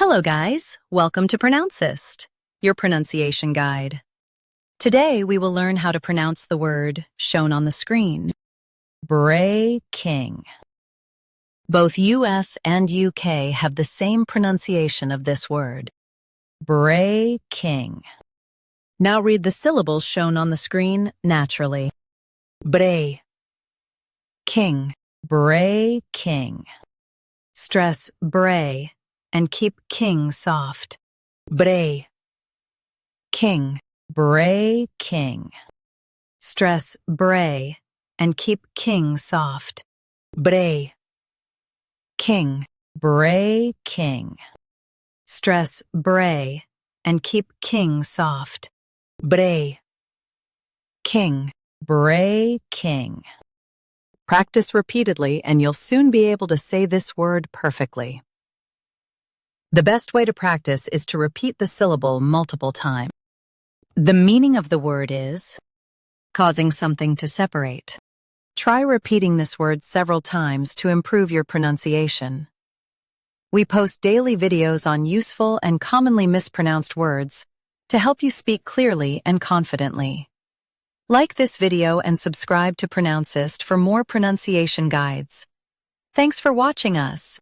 Hello guys, welcome to Pronouncist, your pronunciation guide. Today we will learn how to pronounce the word shown on the screen. Breaking. Both US and UK have the same pronunciation of this word. Breaking. Now read the syllables shown on the screen naturally. Bre. King. Breaking. Stress bre and keep king soft. Bre. King. Breaking. Stress bre and keep king soft. Bre. King. Breaking. Stress bre and keep king soft. Bre. King. Breaking. Practice repeatedly and you'll soon be able to say this word perfectly. The best way to practice is to repeat the syllable multiple times. The meaning of the word is causing something to separate. Try repeating this word several times to improve your pronunciation. We post daily videos on useful and commonly mispronounced words to help you speak clearly and confidently. Like this video and subscribe to Pronouncist for more pronunciation guides. Thanks for watching us.